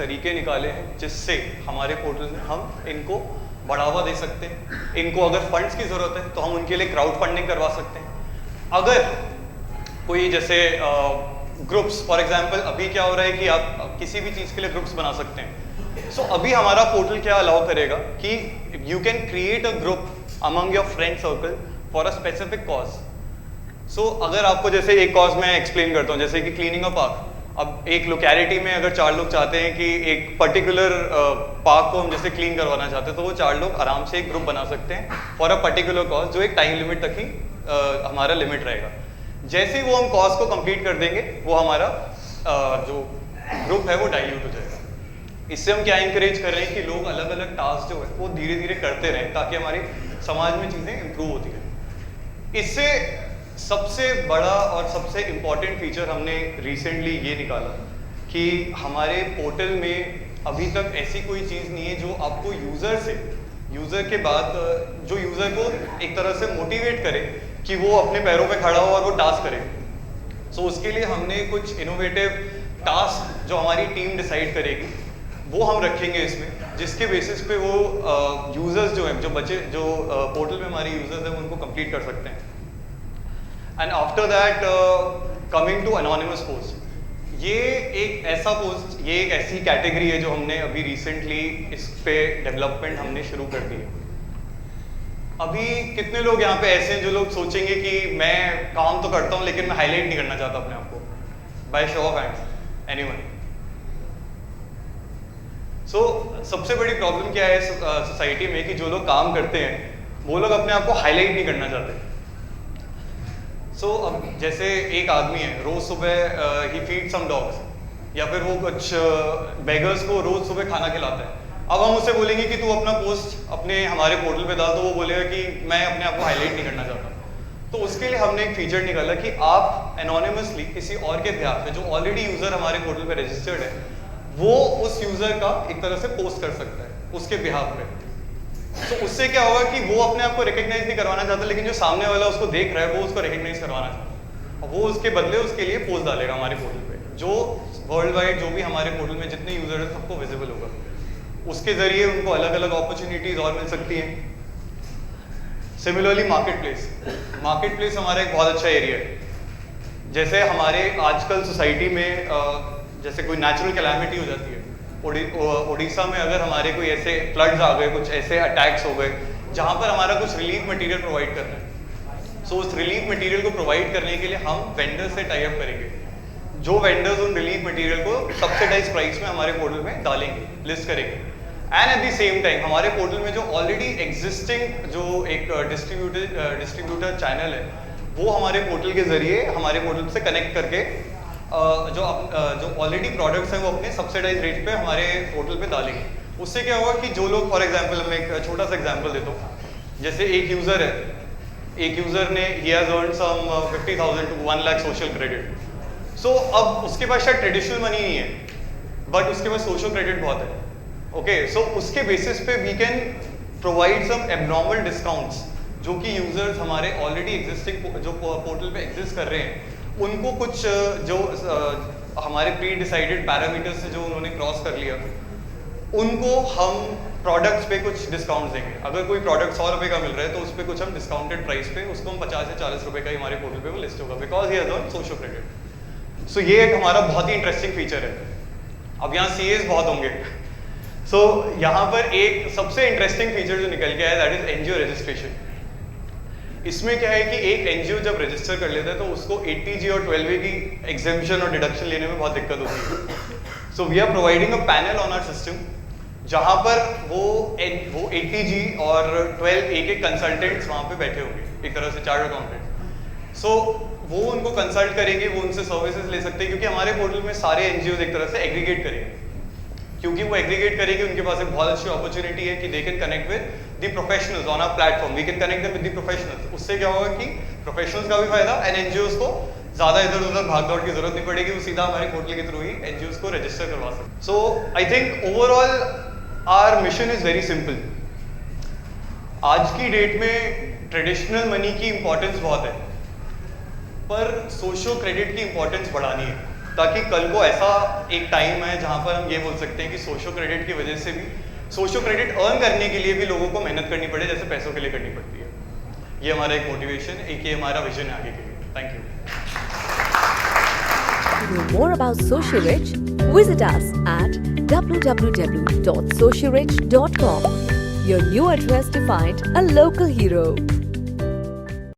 तरीके निकाले हैं जिससे हमारे पोर्टल में हम इनको बढ़ावा दे सकते हैं। इनको अगर फंड्स की ज़रूरत है तो हम उनके लिए क्राउड फंडिंग करवा सकते हैं। अगर कोई जैसे ग्रुप्स, फॉर एग्जांपल अभी क्या हो रहा है कि आप किसी भी चीज़ के लिए ग्रुप्स बना सकते हैं। सो अभी हमारा पोर्टल क्या अलाउ करेगा कि you can create a group among your friend circle for a specific cause. So अगर आपको जैसे एक कॉज मैं एक्सप्लेन करता हूँ, जैसे कि क्लीनिंग अ पार्क। अब एक लोकेलिटी में अगर 4 लोग चाहते हैं कि एक पर्टिकुलर पार्क को हम जैसे क्लीन करवाना चाहते हैं, तो वो 4 लोग आराम से एक ग्रुप बना सकते हैं फॉर अ पर्टिकुलर कॉज, जो एक टाइम लिमिट तक ही हमारा लिमिट रहेगा। जैसे ही वो हम कॉज को कंप्लीट कर देंगे, वो हमारा जो ग्रुप है वो डाइल्यूट हो जाएगा। इससे हम क्या इंकरेज कर रहे हैं कि लोग अलग अलग टास्क जो है वो धीरे धीरे करते रहें, ताकि हमारे समाज में चीज़ें इंप्रूव होती रहें। इससे सबसे बड़ा और सबसे इम्पॉर्टेंट फीचर हमने रिसेंटली ये निकाला कि हमारे पोर्टल में अभी तक ऐसी कोई चीज़ नहीं है जो आपको यूज़र के बाद जो यूज़र को एक तरह से मोटिवेट करे कि वो अपने पैरों पे खड़ा हो और वो टास्क करे। सो उसके लिए हमने कुछ इनोवेटिव टास्क जो हमारी टीम डिसाइड करेगी वो हम रखेंगे इसमें, जिसके बेसिस पे वो यूज़र्स जो हैं, जो पोर्टल में हमारे यूज़र्स हैं, वो उनको कंप्लीट कर सकते हैं। And after that coming to anonymous post, ये एक ऐसी कैटेगरी है जो हमने अभी रिसेंटली इस पे डेवलपमेंट हमने शुरू कर दी है। अभी कितने लोग यहाँ पे ऐसे हैं जो लोग सोचेंगे कि मैं काम तो करता हूँ लेकिन मैं हाईलाइट नहीं करना चाहता अपने आप को, by show of hands, anyone? So सबसे बड़ी प्रॉब्लम क्या है सोसाइटी में कि जो लोग काम करते हैं वो लोग अपने आप को हाईलाइट नहीं करना चाहते। अब जैसे एक आदमी है, रोज सुबह ही फीड सम डॉग्स, या फिर वो कुछ बेगर्स को रोज सुबह खाना खिलाता है। अब हम उससे बोलेंगे कि तू अपना पोस्ट अपने हमारे पोर्टल पे डाल, तो वो बोलेगा कि मैं अपने आप को हाईलाइट नहीं करना चाहता। तो उसके लिए हमने एक फीचर निकाला कि आप एनोनिमसली किसी और के बिहाफ पे, जो ऑलरेडी यूजर हमारे पोर्टल पे रजिस्टर्ड है, वो उस यूजर का एक तरह से पोस्ट कर सकता है उसके बिहाफ पे। तो उससे क्या होगा कि वो अपने आप को रिकग्नाइज नहीं करवाना चाहता, लेकिन जो सामने वाला उसको देख रहा है वो उसको रिकग्नाइज करवाना चाहता है, और वो उसके बदले उसके लिए पोस्ट डालेगा हमारे पोर्टल पे, जो वर्ल्ड वाइड जो भी हमारे पोर्टल में जितने यूजर है सबको विजिबल होगा। उसके जरिए उनको अलग अलग अपॉर्चुनिटीज और मिल सकती हैं। सिमिलरली मार्केट प्लेस हमारा एक बहुत अच्छा एरिया है। जैसे हमारे आजकल सोसाइटी में जैसे कोई नेचुरल कैलामिटी हो जाती है, ओडिशा में अगर हमारे कोई ऐसे फ्लड्स आ गए, कुछ ऐसे अटैक्स हो गए जहाँ पर हमारा कुछ रिलीफ मटेरियल प्रोवाइड करना है। सो उस रिलीफ मटेरियल को प्रोवाइड करने के लिए हम वेंडर से टाई अप करेंगे। जो वेंडर्स उन रिलीफ मटेरियल को सब्सिडाइज प्राइस में हमारे पोर्टल में डालेंगे, लिस्ट करेंगे। And at the same time हमारे पोर्टल में जो ऑलरेडी एग्जिस्टिंग जो एक डिस्ट्रीब्यूटर चैनल है, वो हमारे पोर्टल के जरिए हमारे पोर्टल से कनेक्ट करके जो ऑलरेडी प्रोडक्ट्स हैं वो अपने सब्सिडाइज रेट पे हमारे पोर्टल पे डालेंगे। उससे क्या होगा कि जो लोग, फॉर एग्जांपल मैं एक छोटा सा एग्जांपल देता हूँ। जैसे एक यूज़र ने he has earned some 50,000 to 1 lakh social credit. So अब उसके पास शायद ट्रेडिशनल मनी नहीं है, बट उसके पास सोशल क्रेडिट बहुत है। ओके, सो उसके बेसिस पे we can provide some abnormal discounts, जो कि यूज़र्स हमारे ऑलरेडी एग्जिस्टिंग जो पोर्टल पे एग्जिस्ट कर रहे हैं उनको कुछ जो हमारे प्री डिसाइडेड पैरामीटर्स से जो उन्होंने क्रॉस कर लिया, उनको हम प्रोडक्ट्स पे कुछ डिस्काउंट देंगे। अगर कोई प्रोडक्ट 100 रुपये का मिल रहा है तो उस पर कुछ हम डिस्काउंटेड प्राइस पे उसको हम 50 से 40 रुपये का ही हमारे पोर्टल पे वो लिस्ट होगा, because he has earn social credit. So ये एक हमारा बहुत ही इंटरेस्टिंग फीचर है। अब यहाँ सीएस बहुत होंगे। सो यहाँ पर एक सबसे इंटरेस्टिंग फीचर जो निकल के आया, दैट इज एनजीओ रजिस्ट्रेशन। इसमें क्या है कि एक एनजीओ जब रजिस्टर कर लेता है तो उसको 80G और 12A की एग्जेम्पशन और डिडक्शन लेने में बहुत दिक्कत होती है। So we are providing a panel on our system, जहाँ पर वो 80G और 12A के कंसल्टेंट्स वहाँ पे बैठे होंगे, एक तरह से चार्टर्ड अकाउंटेंट। सो वो उनको कंसल्ट करेंगे, वो उनसे सर्विसेज ले सकते हैं, क्योंकि हमारे पोर्टल में सारे एनजीओ एक तरह से एग्रीगेट करेंगे। क्योंकि वो एग्रीगेट करेंगे, उनके पास एक बहुत अच्छी अपॉर्चुनिटी है कि they can connect with the professionals on our platform. We can connect them with the professionals. उससे क्या होगा कि प्रोफेशनल्स का भी फायदा एंड एनजीओस को ज़्यादा इधर उधर भाग दौड़ की जरूरत नहीं पड़ेगी, वो सीधा हमारे पोर्टल के थ्रू ही एनजीओस को रजिस्टर करवा सकते। So I think overall our mission is very simple. आज की डेट में ट्रेडिशनल मनी की इंपॉर्टेंस बहुत है, पर सोशल क्रेडिट की इंपॉर्टेंस बढ़ानी है। ताकि कल को ऐसा एक टाइम है जहाँ पर हम ये बोल सकते हैं कि सोशो क्रेडिट की वजह से भी सोशो क्रेडिट अर्न करने के लिए भी लोगों को मेहनत करनी पड़े जैसे पैसों के लिए करनी पड़ती है। ये हमारा एक मोटिवेशन, एक ये हमारा विजन है आगे के लिए। Thank you. To know more about SocialRich, visit us at www.socialrich.com. Your new address to find a local hero.